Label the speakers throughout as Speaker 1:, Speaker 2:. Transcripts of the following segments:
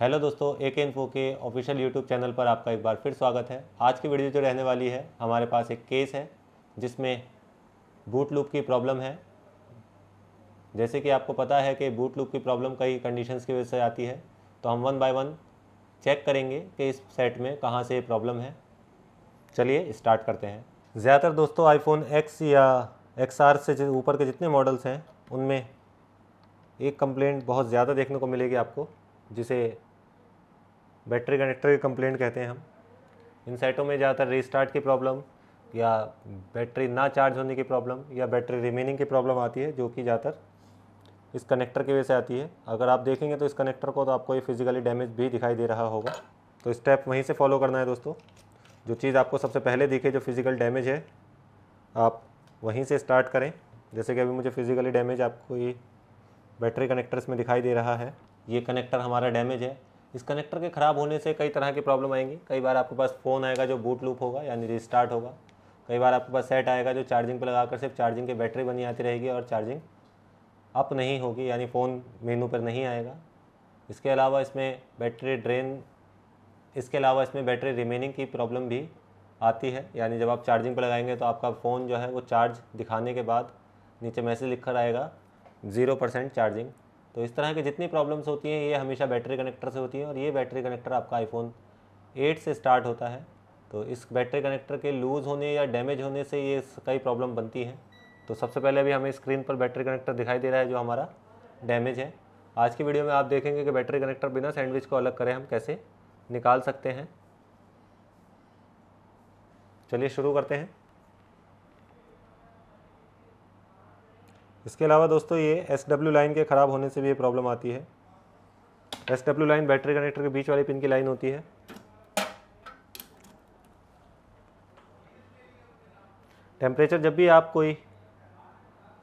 Speaker 1: Hello दोस्तों, AK info के official YouTube channel पर आपका एक बार फिर स्वागत है। आज की वीडियो जो रहने वाली है, हमारे पास एक केस है जिसमें बूट लूप की प्रॉब्लम है। जैसे कि आपको पता है कि बूट लूप की प्रॉब्लम कई कंडीशंस की वजह से आती है, तो हम वन बाय वन चेक करेंगे कि इस सेट में कहाँ से प्रॉब्लम है। चलिए स्टार्ट करते हैं। ज़्यादातर दोस्तों आईफोन X या XR से ऊपर के जितने मॉडल्स हैं उनमें एक कंप्लेंट बहुत ज़्यादा देखने को मिलेगी आपको, जिसे बैटरी कनेक्टर की कंप्लेंट कहते हैं हम। इन सेटों में ज़्यादातर रीस्टार्ट की प्रॉब्लम या बैटरी ना चार्ज होने की प्रॉब्लम या बैटरी रिमेनिंग की प्रॉब्लम आती है, जो कि ज़्यादातर इस कनेक्टर की वजह से आती है। अगर आप देखेंगे तो इस कनेक्टर को तो आपको ये फिजिकली डैमेज भी दिखाई दे रहा होगा, तो स्टेप वहीं से फॉलो करना है दोस्तों। जो चीज़ आपको सबसे पहले दिखे, जो फिज़िकल डैमेज है, आप वहीं से स्टार्ट करें। जैसे कि अभी मुझे फिज़िकली डैमेज आपको ये बैटरी कनेक्टर्स में दिखाई दे रहा है। ये कनेक्टर हमारा डैमेज है। इस कनेक्टर के ख़राब होने से कई तरह की प्रॉब्लम आएंगी। कई बार आपके पास फ़ोन आएगा जो बूट लूप होगा, यानी रिस्टार्ट होगा। कई बार आपके पास सेट आएगा जो चार्जिंग पर लगाकर सिर्फ चार्जिंग की बैटरी बनी आती रहेगी और चार्जिंग अप नहीं होगी, यानी फ़ोन मेनू पर नहीं आएगा। इसके अलावा इसमें बैटरी रिमेनिंग की प्रॉब्लम भी आती है, यानी जब आप चार्जिंग पर लगाएंगे तो आपका फ़ोन जो है वो चार्ज दिखाने के बाद नीचे मैसेज लिखकर आएगा 0% चार्जिंग। तो इस तरह की जितनी प्रॉब्लम्स होती हैं ये हमेशा बैटरी कनेक्टर से होती है, और ये बैटरी कनेक्टर आपका आईफोन 8 से स्टार्ट होता है। तो इस बैटरी कनेक्टर के लूज़ होने या डैमेज होने से ये कई प्रॉब्लम बनती है। तो सबसे पहले अभी हमें स्क्रीन पर बैटरी कनेक्टर दिखाई दे रहा है जो हमारा डैमेज है। आज की वीडियो में आप देखेंगे कि बैटरी कनेक्टर बिना सैंडविच को अलग करें हम कैसे निकाल सकते हैं। चलिए शुरू करते हैं। इसके अलावा दोस्तों ये SW लाइन के ख़राब होने से भी ये प्रॉब्लम आती है। SW लाइन बैटरी कनेक्टर के बीच वाली पिन की लाइन होती है। टेम्परेचर जब भी आप कोई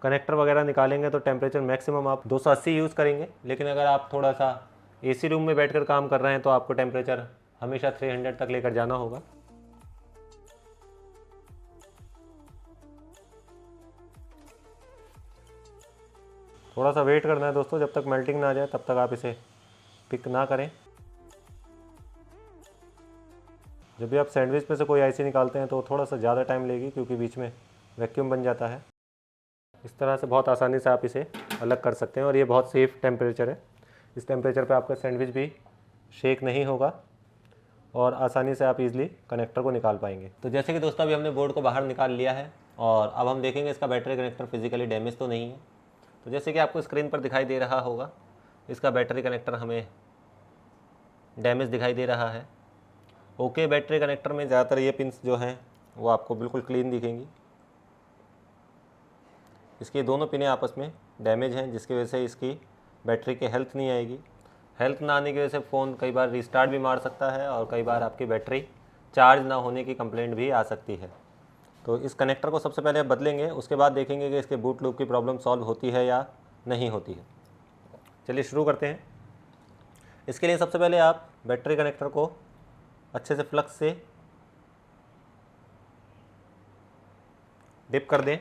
Speaker 1: कनेक्टर वगैरह निकालेंगे तो टेम्परेचर मैक्सिमम आप 280 यूज़ करेंगे, लेकिन अगर आप थोड़ा सा AC रूम में बैठकर काम कर रहे हैं तो आपको टेम्परेचर हमेशा 300 तक लेकर जाना होगा। थोड़ा सा वेट करना है दोस्तों, जब तक मेल्टिंग ना आ जाए तब तक आप इसे पिक ना करें। जब भी आप सैंडविच में से कोई आईसी निकालते हैं तो थोड़ा सा ज़्यादा टाइम लेगी, क्योंकि बीच में वैक्यूम बन जाता है। इस तरह से बहुत आसानी से आप इसे अलग कर सकते हैं, और ये बहुत सेफ़ टेम्परेचर है। इस टेम्परेचर पे आपका सैंडविच भी शेक नहीं होगा और आसानी से आप इजीली कनेक्टर को निकाल पाएंगे। तो जैसे कि दोस्तों अभी हमने बोर्ड को बाहर निकाल लिया है, और अब हम देखेंगे इसका बैटरी कनेक्टर फिजिकली डैमेज तो नहीं है। तो जैसे कि आपको स्क्रीन पर दिखाई दे रहा होगा, इसका बैटरी कनेक्टर हमें डैमेज दिखाई दे रहा है। ओके, बैटरी कनेक्टर में ज़्यादातर ये पिंस जो हैं वो आपको बिल्कुल क्लीन दिखेंगी। इसकी दोनों पिनें आपस में डैमेज हैं, जिसकी वजह से इसकी बैटरी की हेल्थ नहीं आएगी। हेल्थ ना आने की वजह से फ़ोन कई बार रिस्टार्ट भी मार सकता है, और कई बार आपकी बैटरी चार्ज ना होने की कंप्लेंट भी आ सकती है। तो इस कनेक्टर को सबसे पहले बदलेंगे, उसके बाद देखेंगे कि इसके बूट लूप की प्रॉब्लम सॉल्व होती है या नहीं होती है। चलिए शुरू करते हैं। इसके लिए सबसे पहले आप बैटरी कनेक्टर को अच्छे से फ्लक्स से डिप कर दें,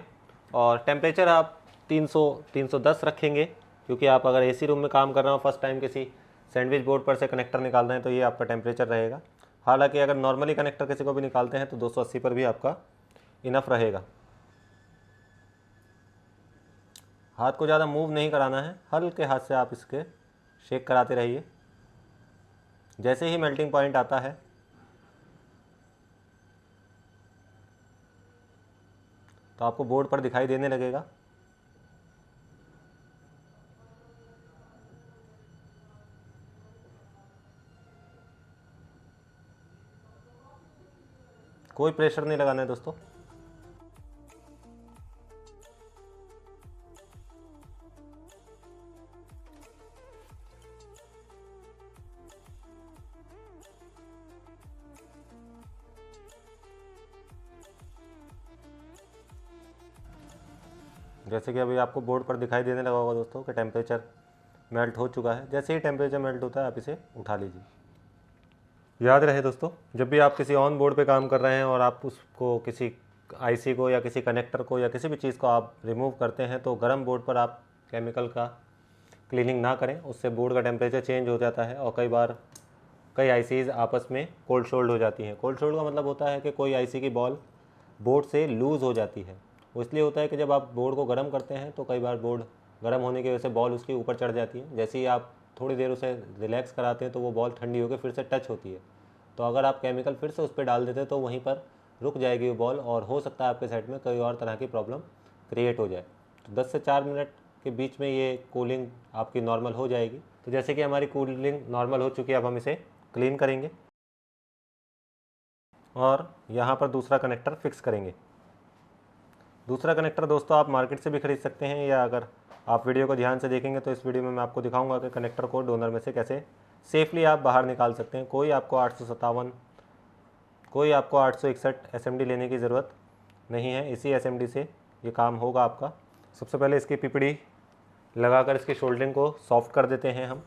Speaker 1: और टेम्परेचर आप 310 रखेंगे, क्योंकि आप अगर AC रूम में काम कर रहे हो, फर्स्ट टाइम किसी सैंडविच बोर्ड पर से कनेक्टर निकाल रहे हैं, तो ये आपका टेम्परेचर रहेगा। हालांकि अगर नॉर्मली कनेक्टर किसी को भी निकालते हैं तो 280 पर भी आपका इनफ रहेगा। हाथ को ज़्यादा मूव नहीं कराना है, हल्के हाथ से आप इसके शेक कराते रहिए। जैसे ही मेल्टिंग पॉइंट आता है तो आपको बोर्ड पर दिखाई देने लगेगा। कोई प्रेशर नहीं लगाना है दोस्तों। जैसे कि अभी आपको बोर्ड पर दिखाई देने लगा होगा दोस्तों कि टेम्परेचर मेल्ट हो चुका है। जैसे ही टेम्परेचर मेल्ट होता है आप इसे उठा लीजिए। याद रहे दोस्तों, जब भी आप किसी ऑन बोर्ड पे काम कर रहे हैं और आप उसको किसी आईसी को या किसी कनेक्टर को या किसी भी चीज़ को आप रिमूव करते हैं, तो गर्म बोर्ड पर आप केमिकल का क्लीनिंग ना करें, उससे बोर्ड का टेम्परेचर चेंज हो जाता है और कई आईसीज आपस में कोल्ड शोल्ड हो जाती हैं। कोल्ड शोल्ड का मतलब होता है कि कोई आईसी की बॉल बोर्ड से लूज़ हो जाती है। वो इसलिए होता है कि जब आप बोर्ड को गर्म करते हैं तो कई बार बोर्ड गर्म होने की वजह से बॉल उसके ऊपर चढ़ जाती है। जैसे ही आप थोड़ी देर उसे रिलैक्स कराते हैं तो वो बॉल ठंडी होकर फिर से टच होती है। तो अगर आप केमिकल फिर से उस पर डाल देते हैं तो वहीं पर रुक जाएगी वो बॉल और हो सकता है आपके सेट में कोई और तरह की प्रॉब्लम क्रिएट हो जाए। तो 10 से 4 मिनट के बीच में ये कूलिंग आपकी नॉर्मल हो जाएगी। तो जैसे कि हमारी कूलिंग नॉर्मल हो चुकी है, अब हम इसे क्लीन करेंगे और यहाँ पर दूसरा कनेक्टर फिक्स करेंगे। दूसरा कनेक्टर दोस्तों आप मार्केट से भी खरीद सकते हैं, या अगर आप वीडियो को ध्यान से देखेंगे तो इस वीडियो में मैं आपको दिखाऊंगा कि कनेक्टर को डोनर में से कैसे सेफली आप बाहर निकाल सकते हैं। कोई आपको 861 एसएमडी लेने की ज़रूरत नहीं है, इसी एसएमडी से ये काम होगा आपका। सबसे पहले इसकी पिपड़ी लगाकर इसकी शोल्डरिंग को सॉफ्ट कर देते हैं हम।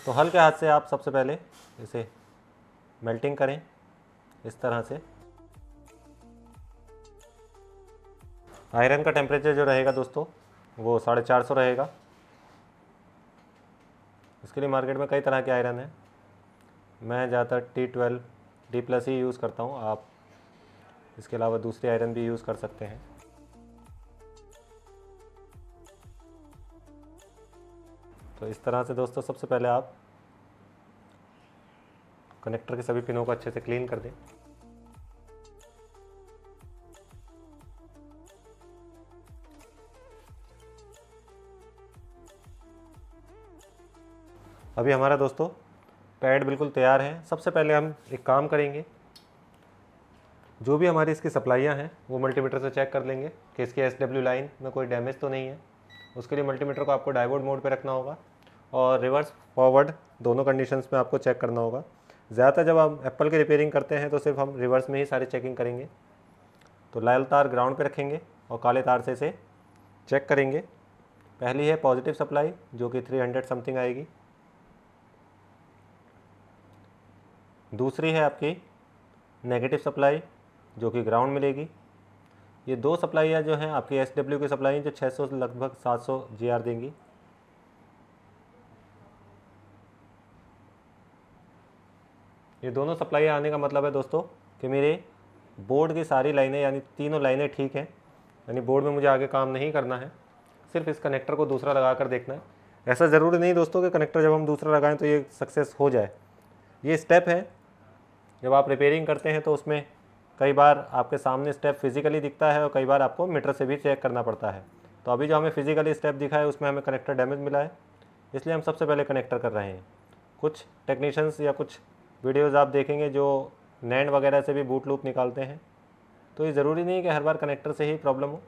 Speaker 1: तो हल्के हाथ से आप सबसे पहले इसे मेल्टिंग करें इस तरह से। आयरन का टेम्परेचर जो रहेगा दोस्तों वो 450 रहेगा। इसके लिए मार्केट में कई तरह के आयरन है, मैं ज़्यादातर T12 D+ ही यूज़ करता हूँ। आप इसके अलावा दूसरी आयरन भी यूज़ कर सकते हैं। तो इस तरह से दोस्तों सबसे पहले आप कनेक्टर के सभी पिनों को अच्छे से क्लीन कर दें। अभी हमारा दोस्तों पैड बिल्कुल तैयार है। सबसे पहले हम एक काम करेंगे, जो भी हमारी इसकी सप्लाइयाँ हैं वो मल्टीमीटर से चेक कर लेंगे कि इसकी SW लाइन में कोई डैमेज तो नहीं है। उसके लिए मल्टीमीटर को आपको डायोड मोड पे रखना होगा और रिवर्स फॉरवर्ड दोनों कंडीशंस में आपको चेक करना होगा। ज़्यादातर जब हम एप्पल की रिपेयरिंग करते हैं तो सिर्फ हम रिवर्स में ही सारी चेकिंग करेंगे। तो लाल तार ग्राउंड पे रखेंगे और काले तार से इसे चेक करेंगे। पहली है पॉजिटिव सप्लाई जो कि 300 समथिंग आएगी। दूसरी है आपकी नेगेटिव सप्लाई जो कि ग्राउंड मिलेगी। ये दो सप्लाइयाँ जो हैं आपकी SW की सप्लाई जो 600 लगभग 700 GR देंगी। ये दोनों सप्लाइयाँ आने का मतलब है दोस्तों कि मेरे बोर्ड की सारी लाइनें यानी तीनों लाइनें ठीक हैं, यानी बोर्ड में मुझे आगे काम नहीं करना है, सिर्फ इस कनेक्टर को दूसरा लगा कर देखना है। ऐसा ज़रूरी नहीं दोस्तों कि कनेक्टर जब हम दूसरा लगाएं तो ये सक्सेस हो जाए। ये स्टेप है, जब आप रिपेयरिंग करते हैं तो उसमें कई बार आपके सामने स्टेप फिजिकली दिखता है और कई बार आपको मीटर से भी चेक करना पड़ता है। तो अभी जो हमें फिजिकली स्टेप दिखा है उसमें हमें कनेक्टर डैमेज मिला है, इसलिए हम सबसे पहले कनेक्टर कर रहे हैं। कुछ टेक्नीशियंस या कुछ वीडियोज़ आप देखेंगे जो नैंड वगैरह से भी बूट लूप निकालते हैं। तो ये ज़रूरी नहीं कि हर बार कनेक्टर से ही प्रॉब्लम हो,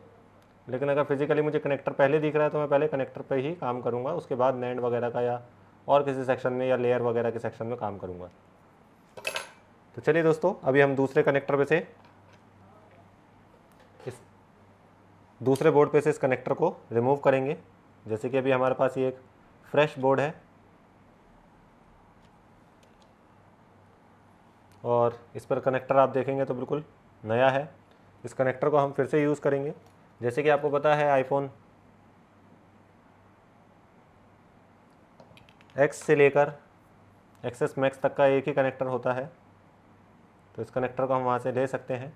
Speaker 1: लेकिन अगर फिजिकली मुझे कनेक्टर पहले दिख रहा है तो मैं पहले कनेक्टर पर ही काम करूँगा, उसके बाद नैंड वगैरह का या और किसी सेक्शन में या लेयर वगैरह के सेक्शन में काम करूँगा। तो चलिए दोस्तों अभी हम दूसरे कनेक्टर पे से इस दूसरे बोर्ड पे से इस कनेक्टर को रिमूव करेंगे। जैसे कि अभी हमारे पास ये एक फ्रेश बोर्ड है और इस पर कनेक्टर आप देखेंगे तो बिल्कुल नया है। इस कनेक्टर को हम फिर से यूज़ करेंगे। जैसे कि आपको पता है आईफोन X से लेकर XS Max तक का एक ही कनेक्टर होता है, तो इस कनेक्टर को हम वहाँ से ले सकते हैं।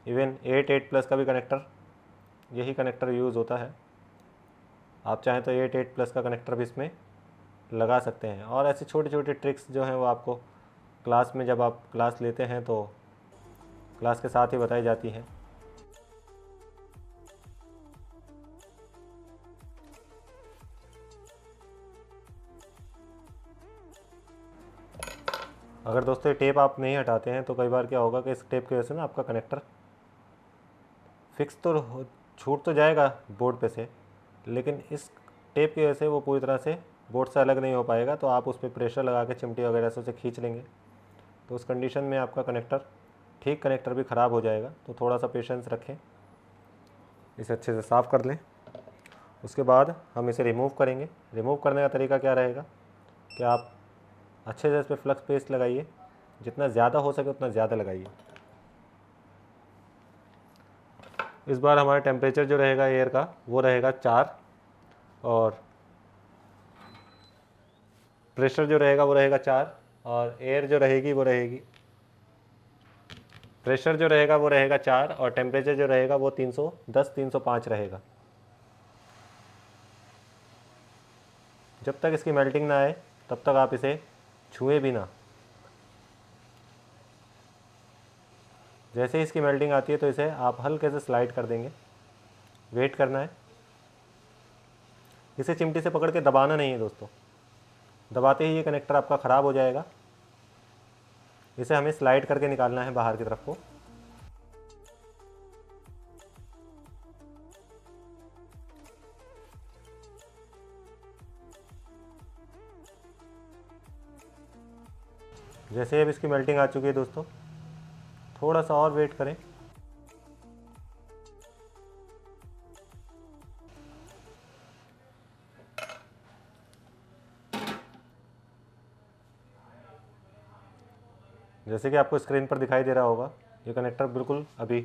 Speaker 1: इवन 8+ का भी कनेक्टर यही कनेक्टर यूज़ होता है। आप चाहें तो 8+ का कनेक्टर भी इसमें लगा सकते हैं। और ऐसी छोटी छोटी ट्रिक्स जो हैं वो आपको क्लास में जब आप क्लास लेते हैं तो क्लास के साथ ही बताई जाती हैं। अगर दोस्तों ये टेप आप नहीं हटाते हैं तो कई बार क्या होगा कि इस टेप की वजह से ना आपका कनेक्टर फिक्स तो छूट तो जाएगा बोर्ड पे से, लेकिन इस टेप की वजह से वो पूरी तरह से बोर्ड से अलग नहीं हो पाएगा। तो आप उस पर प्रेशर लगा के चिमटी वगैरह से उसे खींच लेंगे तो उस कंडीशन में आपका कनेक्टर ठीक कनेक्टर भी ख़राब हो जाएगा। तो थोड़ा सा पेशेंस रखें, इसे अच्छे से साफ़ कर लें। उसके बाद हम इसे रिमूव करेंगे। रिमूव करने का तरीका क्या रहेगा, कि आप अच्छे से इस पर फ्लक्स पेस्ट लगाइए, जितना ज़्यादा हो सके उतना ज़्यादा लगाइए। इस बार हमारा टेम्परेचर जो रहेगा एयर का वो रहेगा 4 और प्रेशर जो रहेगा वो रहेगा 4 और एयर जो रहेगी वो रहेगी, प्रेशर जो रहेगा वो रहेगा 4 और टेम्परेचर जो रहेगा वो 310 305 रहेगा। जब तक इसकी मेल्टिंग ना आए तब तक आप इसे छुएं भी ना। जैसे ही इसकी मेल्टिंग आती है तो इसे आप हल्के से स्लाइड कर देंगे, वेट करना है। इसे चिमटी से पकड़ के दबाना नहीं है दोस्तों, दबाते ही ये कनेक्टर आपका ख़राब हो जाएगा। इसे हमें स्लाइड करके निकालना है बाहर की तरफ को। जैसे अब इसकी मेल्टिंग आ चुकी है दोस्तों, थोड़ा सा और वेट करें। जैसे कि आपको स्क्रीन पर दिखाई दे रहा होगा, ये कनेक्टर बिल्कुल अभी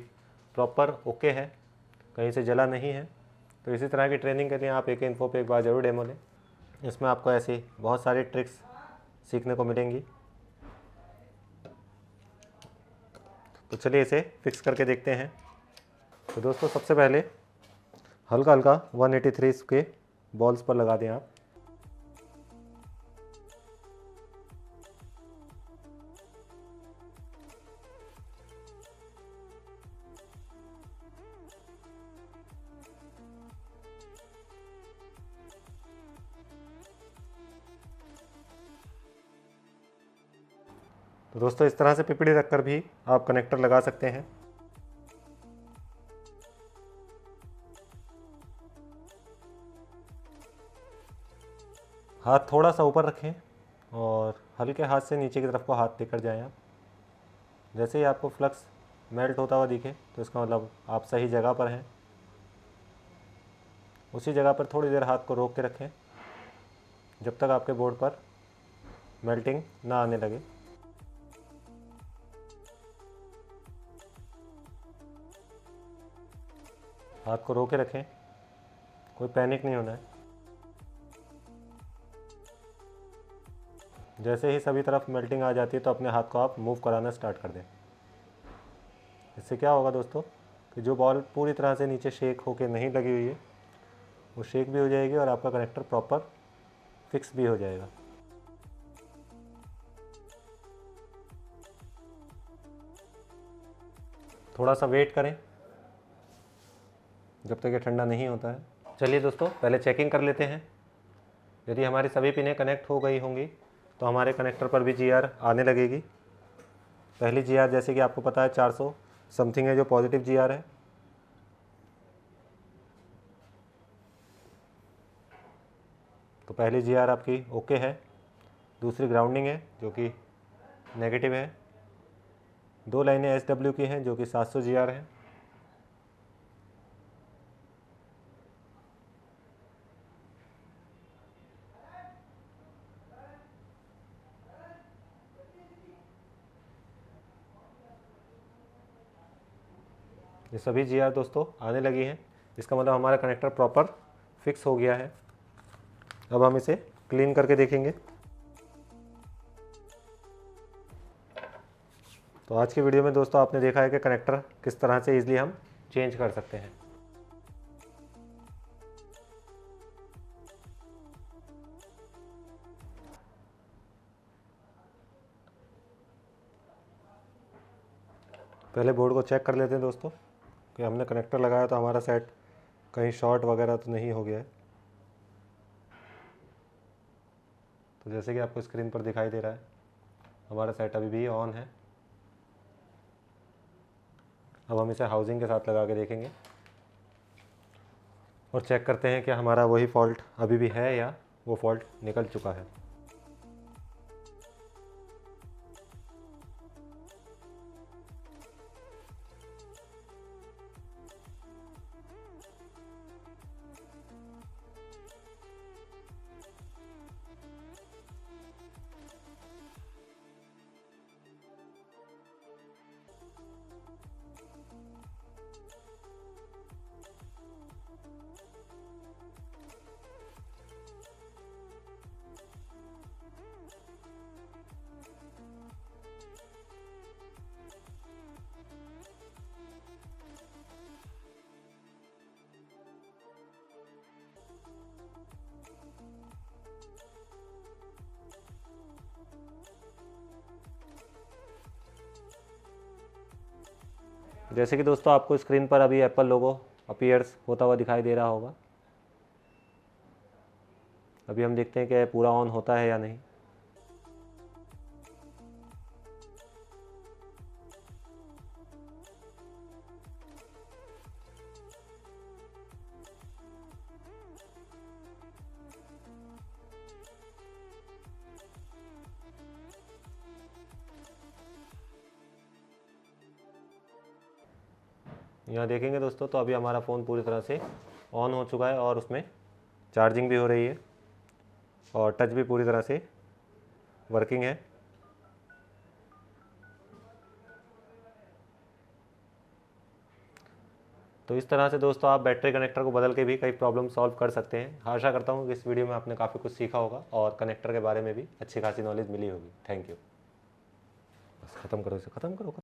Speaker 1: प्रॉपर ओके है, कहीं से जला नहीं है। तो इसी तरह की ट्रेनिंग के लिए आप AK इन्फो पे एक बार ज़रूर डेमो लें। इसमें आपको ऐसी बहुत सारी ट्रिक्स सीखने को मिलेंगी। तो चलिए इसे फिक्स करके देखते हैं। तो दोस्तों सबसे पहले हल्का हल्का 183 के बॉल्स पर लगा दें आप। तो दोस्तों इस तरह से पिपड़ी रखकर भी आप कनेक्टर लगा सकते हैं। हाथ थोड़ा सा ऊपर रखें और हल्के हाथ से नीचे की तरफ को हाथ लेकर जाएं आप। जैसे ही आपको फ्लक्स मेल्ट होता हुआ दिखे तो इसका मतलब आप सही जगह पर हैं। उसी जगह पर थोड़ी देर हाथ को रोक के रखें जब तक आपके बोर्ड पर मेल्टिंग ना आने लगे। हाथ को रोके रखें, कोई पैनिक नहीं होना है। जैसे ही सभी तरफ मेल्टिंग आ जाती है तो अपने हाथ को आप मूव कराना स्टार्ट कर दें। इससे क्या होगा दोस्तों कि जो बॉल पूरी तरह से नीचे शेक होके नहीं लगी हुई है वो शेक भी हो जाएगी और आपका कनेक्टर प्रॉपर फिक्स भी हो जाएगा। थोड़ा सा वेट करें जब तक ये ठंडा नहीं होता है। चलिए दोस्तों पहले चेकिंग कर लेते हैं। यदि हमारी सभी पिनें कनेक्ट हो गई होंगी तो हमारे कनेक्टर पर भी GR आने लगेगी। पहली GR जैसे कि आपको पता है 400 समथिंग है जो पॉजिटिव GR है। तो पहली GR आपकी ओके है, दूसरी ग्राउंडिंग है जो कि नेगेटिव है, 2 लाइनें SW की हैं जो कि 700 GR है। ये सभी GR दोस्तों आने लगी हैं, इसका मतलब हमारा कनेक्टर प्रॉपर फिक्स हो गया है। अब हम इसे क्लीन करके देखेंगे। तो आज की वीडियो में दोस्तों आपने देखा है कि कनेक्टर किस तरह से ईजिली हम चेंज कर सकते हैं। पहले बोर्ड को चेक कर लेते हैं दोस्तों कि हमने कनेक्टर लगाया तो हमारा सेट कहीं शॉर्ट वगैरह तो नहीं हो गया है। तो जैसे कि आपको स्क्रीन पर दिखाई दे रहा है हमारा सेट अभी भी ऑन है। अब हम इसे हाउसिंग के साथ लगा के देखेंगे और चेक करते हैं कि हमारा वही फॉल्ट अभी भी है या वो फॉल्ट निकल चुका है। जैसे कि दोस्तों आपको स्क्रीन पर अभी एप्पल लोगो अपीयर्स होता हुआ दिखाई दे रहा होगा। अभी हम देखते हैं कि पूरा ऑन होता है या नहीं। यहाँ देखेंगे दोस्तों तो अभी हमारा फ़ोन पूरी तरह से ऑन हो चुका है और उसमें चार्जिंग भी हो रही है और टच भी पूरी तरह से वर्किंग है। तो इस तरह से दोस्तों आप बैटरी कनेक्टर को बदल के भी कई प्रॉब्लम सॉल्व कर सकते हैं। आशा करता हूँ कि इस वीडियो में आपने काफ़ी कुछ सीखा होगा और कनेक्टर के बारे में भी अच्छी खासी नॉलेज मिली होगी। Thank you. बस ख़त्म करो इसे, ख़त्म करो।